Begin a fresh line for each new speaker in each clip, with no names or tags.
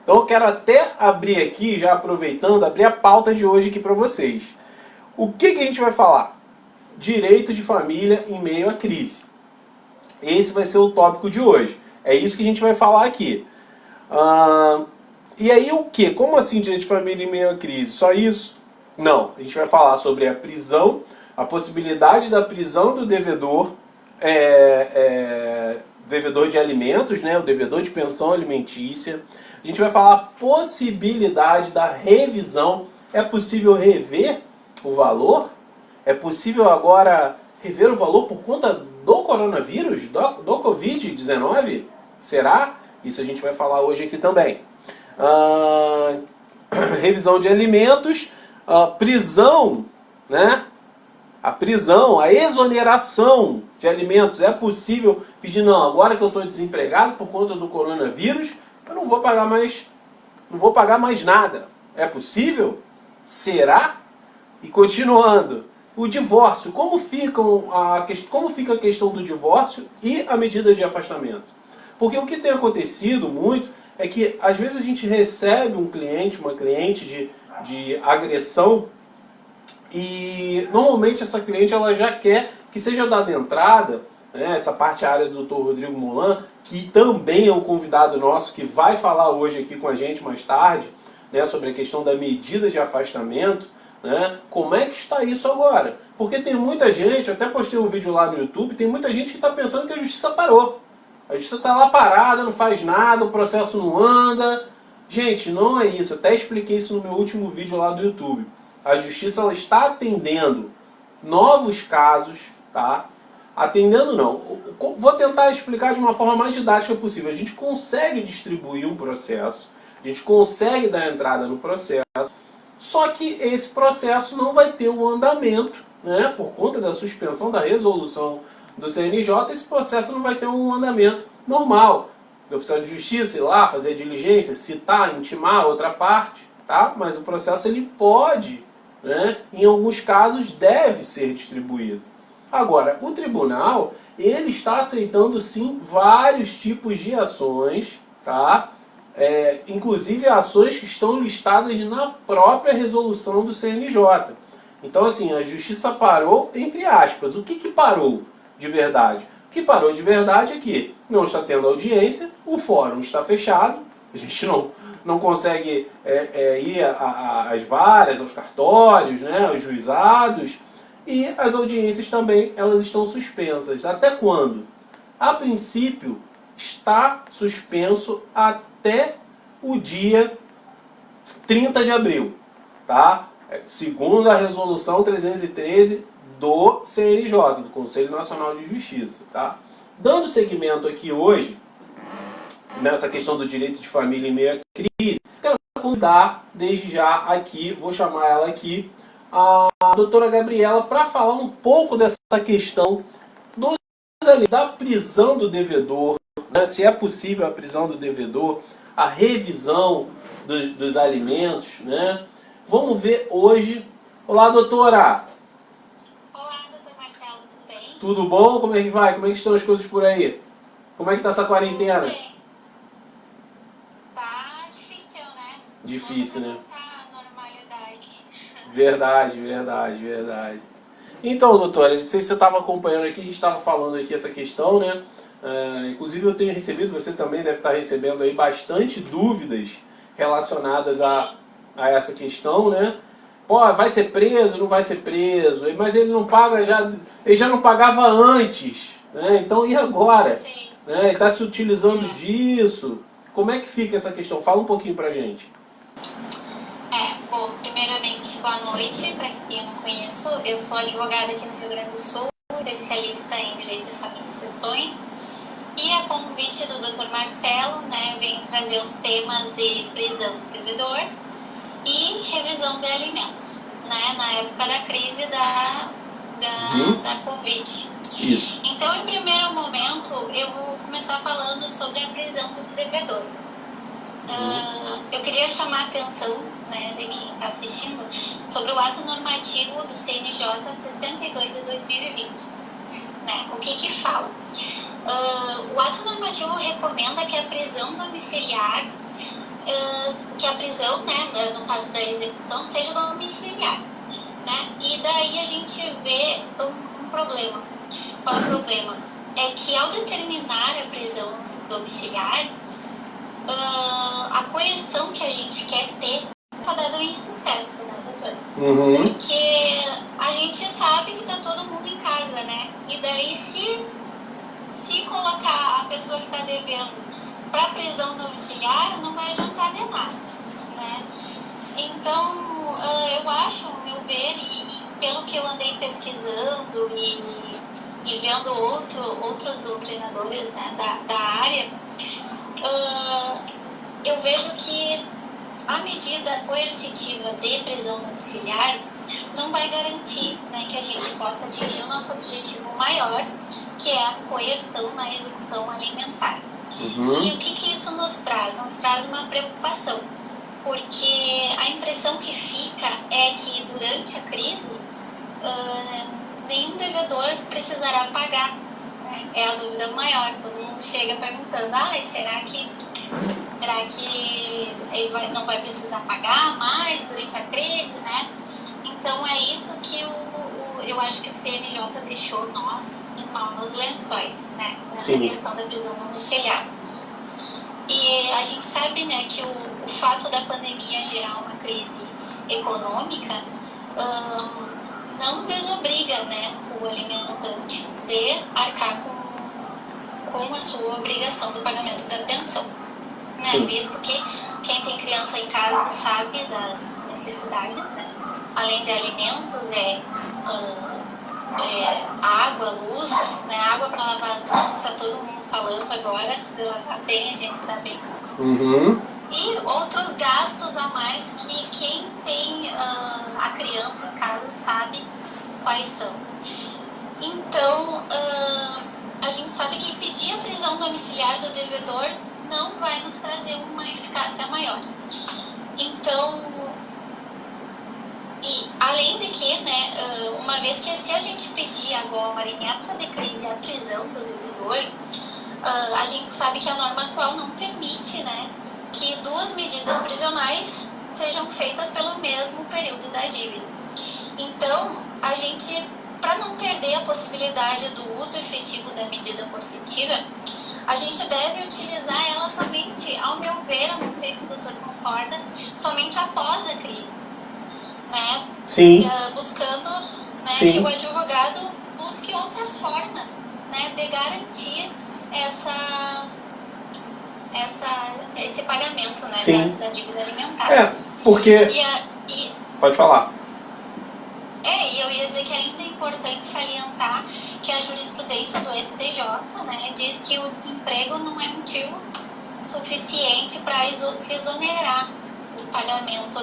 Então eu quero até abrir aqui, já aproveitando, abrir a pauta de hoje aqui para vocês. O que a gente vai falar? Direito de família em meio à crise. Esse vai ser o tópico de hoje. É isso que a gente vai falar aqui. E aí o que? Como assim direito de família em meio à crise? Só isso? Não. A gente vai falar sobre a prisão, a possibilidade da prisão do devedor, devedor de alimentos, né, o devedor de pensão alimentícia. A gente vai falar a possibilidade da revisão. É possível rever o valor? É possível agora rever o valor por conta do coronavírus, do Covid-19? Será? Isso a gente vai falar hoje aqui também. Revisão de alimentos, prisão, né? A prisão, a exoneração de alimentos. É possível pedir, não, agora que eu estou desempregado por conta do coronavírus, eu não vou pagar mais nada. É possível? Será? E continuando, o divórcio. Como fica a questão do divórcio e a medida de afastamento? Porque o que tem acontecido muito é que às vezes a gente recebe um cliente, uma cliente de agressão, e normalmente essa cliente ela já quer que seja dada entrada, né, essa parte é a área do Dr. Rodrigo Molan, que também é um convidado nosso, que vai falar hoje aqui com a gente mais tarde, né, sobre a questão da medida de afastamento, né, como é que está isso agora? Porque tem muita gente, eu até postei um vídeo lá no YouTube, tem muita gente que está pensando que a justiça parou. A justiça está lá parada, não faz nada, o processo não anda. Gente, não é isso. Eu até expliquei isso no meu último vídeo lá do YouTube. A justiça ela está atendendo novos casos, tá? Atendendo não. Vou tentar explicar de uma forma mais didática possível. A gente consegue distribuir um processo, a gente consegue dar entrada no processo, só que esse processo não vai ter um andamento, né? Por conta da suspensão da resolução do CNJ, esse processo não vai ter um andamento normal. O oficial de justiça ir lá, fazer a diligência, citar, intimar a outra parte, tá? Mas o processo ele pode, né, em alguns casos deve ser distribuído. Agora, o tribunal ele está aceitando sim vários tipos de ações, tá? Inclusive ações que estão listadas na própria resolução do CNJ. Então assim, a justiça parou, entre aspas. O que parou de verdade? O que parou de verdade é que não está tendo audiência, o fórum está fechado, a gente não consegue ir às varas, aos cartórios, né, aos juizados, e as audiências também elas estão suspensas. Até quando? A princípio, está suspenso até o dia 30 de abril, tá? Segundo a resolução 313 do CNJ, do Conselho Nacional de Justiça, tá? Dando seguimento aqui hoje, nessa questão do direito de família em meio à crise, quero convidar desde já aqui, vou chamar ela aqui, a doutora Gabriela, para falar um pouco dessa questão da prisão do devedor, né? Se é possível a prisão do devedor, a revisão dos alimentos, né? Vamos ver hoje. Olá, doutora!
Olá, doutor Marcelo, tudo bem?
Tudo bom? Como é que vai? Como é que estão as coisas por aí? Como é que está essa quarentena?
Tudo bem. Tá difícil, né?
Difícil, né?
Tá a normalidade.
Verdade, verdade, verdade. Então, doutora, não sei se você estava acompanhando aqui, a gente estava falando aqui essa questão, né? Inclusive eu tenho recebido, você também deve estar recebendo aí bastante dúvidas relacionadas a essa questão, né? Pô, vai ser preso, não vai ser preso, mas ele não paga ele já não pagava antes, né? Então e agora?
Sim.
Né? Ele está se utilizando disso. Como é que fica essa questão? Fala um pouquinho pra gente.
Bom, primeiramente, boa noite. Para quem eu não conheço, eu sou advogada aqui no Rio Grande do Sul, especialista em Direito de Família e Sucessões. E a convite do Dr. Marcelo, né, eu venho trazer os temas de prisão do devedor e revisão de alimentos, né, na época da crise da Covid.
Isso.
Então, em primeiro momento, eu vou começar falando sobre a prisão do devedor. Eu queria chamar a atenção, né, de quem está assistindo sobre o ato normativo do CNJ 62 de 2020. Né? O que fala? O ato normativo recomenda que a prisão domiciliar que a prisão, né, no caso da execução, seja domiciliar, né? E daí a gente vê um problema. Qual é o problema? É que ao determinar a prisão domiciliar, a coerção que a gente quer ter está dada em sucesso, né, doutor?
Uhum.
Porque a gente sabe que está todo mundo em casa, né? E daí se colocar a pessoa que está devendo para prisão domiciliar, não vai adiantar de nada, né? Então, eu acho, ao meu ver, e pelo que eu andei pesquisando e vendo outros doutrinadores, né, da área, eu vejo que a medida coercitiva de prisão domiciliar não vai garantir, né, que a gente possa atingir o nosso objetivo maior, que é a coerção na execução alimentar.
Uhum.
E o que isso nos traz? Nos traz uma preocupação, porque a impressão que fica é que durante a crise nenhum devedor precisará pagar, né? É a dúvida maior. Todo mundo chega perguntando, será que ele não vai precisar pagar mais durante a crise, né? Então é isso que eu acho que o CNJ deixou nós mal nos lençóis, né? Nessa
Sim.
questão da prisão domiciliar. E a gente sabe, né, que o fato da pandemia gerar uma crise econômica não desobriga, né, o alimentante de arcar com a sua obrigação do pagamento da pensão, né? Visto que quem tem criança em casa sabe das necessidades, né? Além de alimentos, água, luz, né? Água para lavar as mãos, está todo mundo falando agora, de lavar bem, a gente sabe.
Uhum.
E outros gastos a mais que quem tem a criança em casa sabe quais são. Então, a gente sabe que pedir a prisão domiciliar do devedor não vai nos trazer uma eficácia maior. Então, e além de que, né, uma vez que se a gente pedir agora em época de crise a prisão do devedor, a gente sabe que a norma atual não permite, né, que duas medidas prisionais sejam feitas pelo mesmo período da dívida. Então, a gente, para não perder a possibilidade do uso efetivo da medida coercitiva, a gente deve utilizar ela somente, ao meu ver, eu não sei se o doutor concorda, somente após a crise, né?
Sim.
Buscando, né,
Sim.
que o advogado busque outras formas, né, de garantir esse pagamento, né, da dívida alimentar.
Porque... Pode falar.
E eu ia dizer que ainda é importante salientar que a jurisprudência do STJ, né, diz que o desemprego não é motivo suficiente para se exonerar do pagamento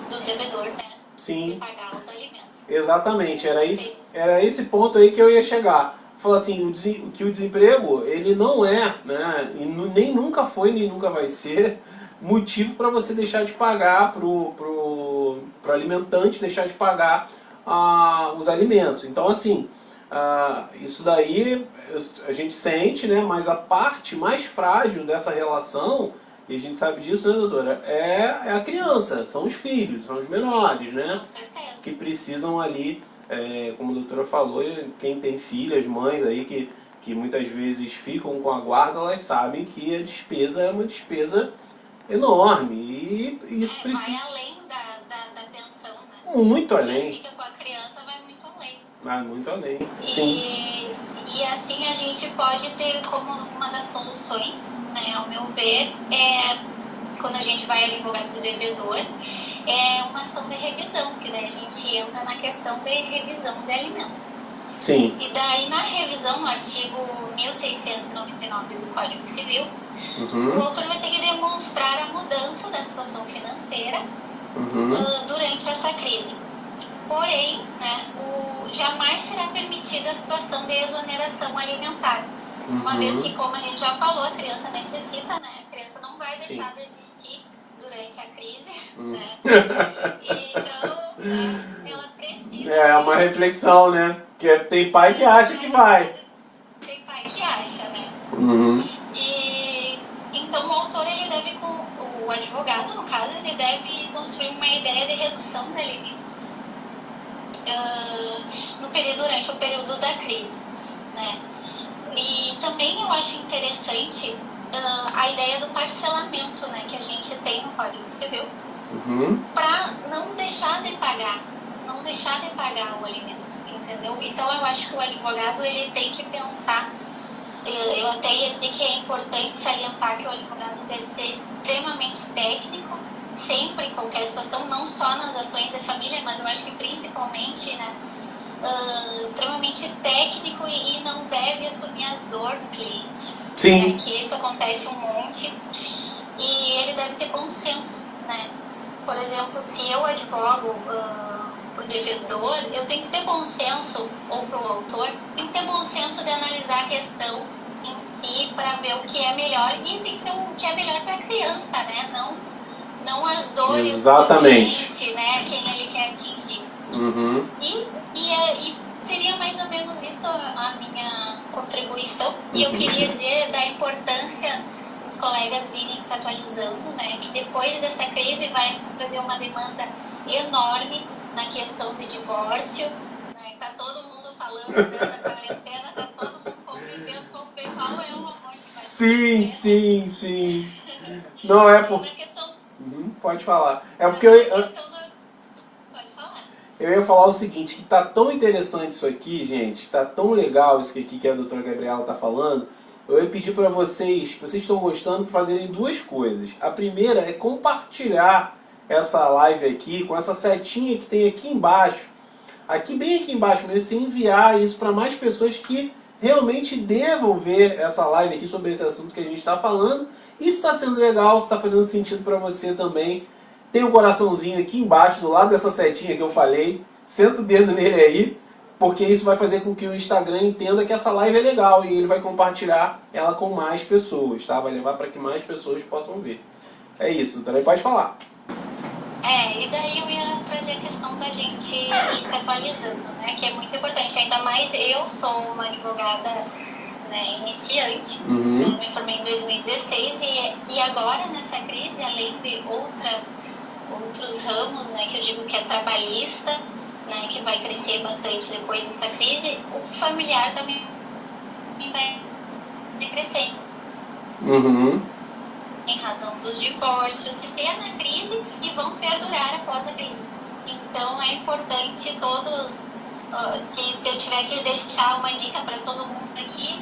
do devedor, né?
Sim.
De pagar os alimentos.
Exatamente, era esse ponto aí que eu ia chegar. Falar assim, que o desemprego, ele não é, né, e nem nunca foi, nem nunca vai ser motivo para você deixar de pagar, pro alimentante deixar de pagar os alimentos. Então assim, isso daí a gente sente, né, mas a parte mais frágil dessa relação, e a gente sabe disso, né, doutora, é a criança, são os filhos, são os menores, né,
com certeza,
que precisam ali, como a doutora falou, quem tem filhas, mães aí que muitas vezes ficam com a guarda, elas sabem que a despesa é uma despesa enorme, e isso precisa...
Vai além da pensão, né?
Muito além.
Quem fica com a criança vai muito além.
Vai muito além, sim.
E assim a gente pode ter como uma das soluções, né, ao meu ver, quando a gente vai advogar para o devedor, é uma ação de revisão, que daí a gente entra na questão de revisão de alimentos.
Sim.
E daí na revisão, no artigo 1699 do Código Civil, o autor vai ter que demonstrar a mudança da situação financeira durante essa crise. Porém, né, jamais será permitida a situação de exoneração alimentar. Uma vez que, como a gente já falou, a criança necessita, né? A criança não vai deixar de existir durante a crise, né? Então, ela precisa...
É uma reflexão, né? Porque tem pai que acha que vai.
Tem pai que acha, né?
Uhum.
E então o autor, ele deve, o advogado, no caso, ele deve construir uma ideia de redução de alimentos durante o período da crise, né? E também eu acho interessante a ideia do parcelamento, né, que a gente tem no Código Civil, para não deixar de pagar o alimento, entendeu? Então eu acho que o advogado ele tem que pensar. Eu até ia dizer que é importante salientar que o advogado deve ser extremamente técnico, sempre em qualquer situação, não só nas ações de família, mas eu acho que principalmente, né, extremamente técnico e não deve assumir as dores do cliente.
Sim.
Né, que isso acontece um monte e ele deve ter bom senso, né? Por exemplo, se eu advogo por devedor, eu tenho que ter bom senso, ou para o autor, tem que ter bom senso de analisar a questão em si para ver o que é melhor e tem que ser o que é melhor para a criança, né? Não as dores
Exatamente.
do cliente, né? Quem ele quer atingir. E seria mais ou menos isso a minha contribuição. E eu queria dizer da importância dos colegas virem se atualizando, né? Que depois dessa crise vai nos trazer uma demanda enorme na questão de divórcio, né? Tá todo mundo falando dessa quarentena, tá todo mundo convivendo, vamos ver qual é o amor que vai
Sim, sim, sim. Não é por...
questão...
Pode falar. É porque
Pode falar.
eu ia falar o seguinte, que tá tão interessante isso aqui, gente, tá tão legal isso aqui que a doutora Gabriela tá falando. Eu ia pedir para vocês, que vocês estão gostando, fazerem duas coisas. A primeira é compartilhar essa live aqui com essa setinha que tem aqui embaixo. Bem aqui embaixo mesmo, você enviar isso para mais pessoas que realmente devam ver essa live aqui sobre esse assunto que a gente está falando. E se está sendo legal, se está fazendo sentido para você também, tem um coraçãozinho aqui embaixo, do lado dessa setinha que eu falei. Senta o dedo nele aí, porque isso vai fazer com que o Instagram entenda que essa live é legal e ele vai compartilhar ela com mais pessoas, tá? Vai levar para que mais pessoas possam ver. É isso, também pode falar.
E daí eu ia trazer a questão da gente ir se atualizando, né? Que é muito importante. Ainda mais eu sou uma advogada, né, iniciante, eu me formei em 2016 e agora nessa crise, além de outros ramos, né, que eu digo que é trabalhista, né, que vai crescer bastante depois dessa crise, o familiar também vai crescer. Em razão dos divórcios, se é na crise e vão perdurar após a crise. Então é importante todos, se eu tiver que deixar uma dica para todo mundo aqui,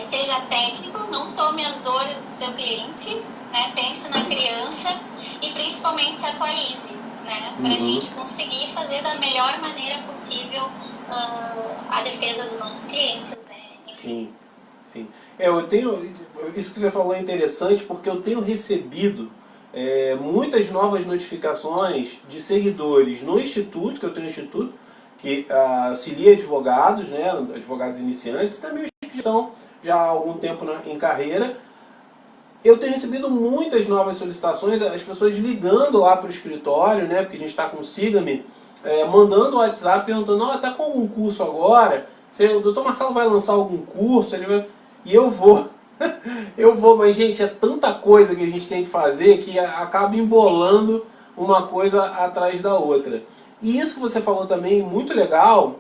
seja técnico, não tome as dores do seu cliente, né, pense na criança e principalmente se atualize, né, para a gente conseguir fazer da melhor maneira possível a defesa dos nossos clientes. Né?
Sim, sim. Isso que você falou é interessante porque eu tenho recebido muitas novas notificações de seguidores no Instituto, que eu tenho um Instituto, que auxilia advogados, né, advogados iniciantes, e também os que estão já há algum tempo em carreira. Eu tenho recebido muitas novas solicitações, as pessoas ligando lá para o escritório, né, porque a gente está com o Siga-me, mandando o WhatsApp perguntando, está com algum curso agora? O doutor Marcelo vai lançar algum curso? E eu vou. Eu vou, mas gente, é tanta coisa que a gente tem que fazer que acaba embolando uma coisa atrás da outra. E isso que você falou também, muito legal,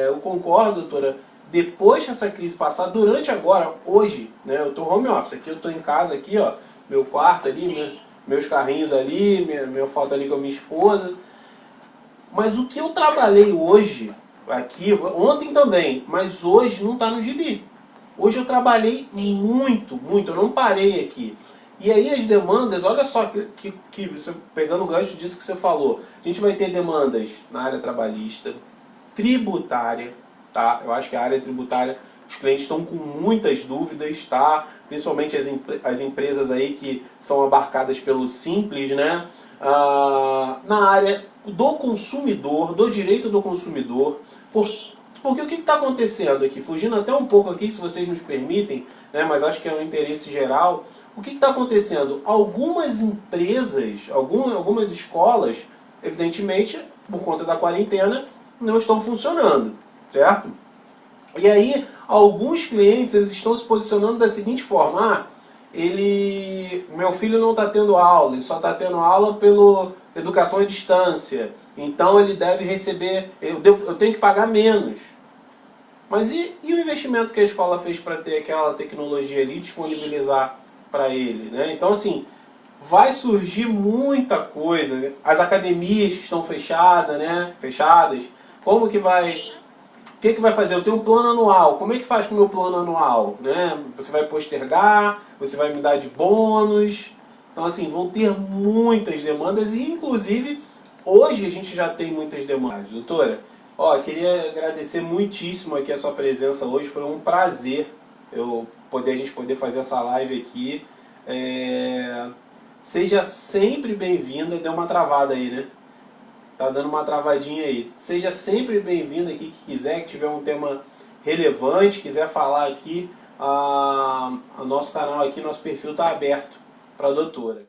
eu concordo, doutora, depois que essa crise passar, durante agora, hoje, né, eu estou home office, aqui eu estou em casa, aqui, ó, meu quarto ali, meus carrinhos ali, minha foto ali com a minha esposa. Mas o que eu trabalhei hoje, aqui, ontem também, mas hoje não está no gibi. Hoje eu trabalhei muito, eu não parei aqui. E aí as demandas, olha só, que você, pegando o gancho disso que você falou, a gente vai ter demandas na área trabalhista, tributária, tá? Eu acho que a área tributária, os clientes estão com muitas dúvidas, tá? Principalmente as empresas aí que são abarcadas pelo Simples, né? Na área do consumidor, do direito do consumidor. Porque o que está acontecendo aqui? Fugindo até um pouco aqui, se vocês nos permitem, né, mas acho que é um interesse geral. O que está acontecendo? Algumas empresas, algumas escolas, evidentemente, por conta da quarentena, não estão funcionando, certo? E aí, alguns clientes eles estão se posicionando da seguinte forma, meu filho não está tendo aula, ele só está tendo aula pela educação à distância, então ele deve receber, eu tenho que pagar menos. Mas e o investimento que a escola fez para ter aquela tecnologia ali, disponibilizar para ele, né? Então assim, vai surgir muita coisa, né? As academias que estão fechadas, né? Fechadas, como que vai... O que vai fazer? Eu tenho um plano anual. Como é que faz com o meu plano anual? Né? Você vai postergar? Você vai me dar de bônus? Então, assim, vão ter muitas demandas e, inclusive, hoje a gente já tem muitas demandas. Doutora, ó, queria agradecer muitíssimo aqui a sua presença hoje. Foi um prazer a gente poder fazer essa live aqui. Seja sempre bem-vinda. Deu uma travada aí, né? Tá dando uma travadinha aí. Seja sempre bem-vindo aqui, que quiser, que tiver um tema relevante, quiser falar aqui, nosso canal aqui, nosso perfil está aberto para a doutora.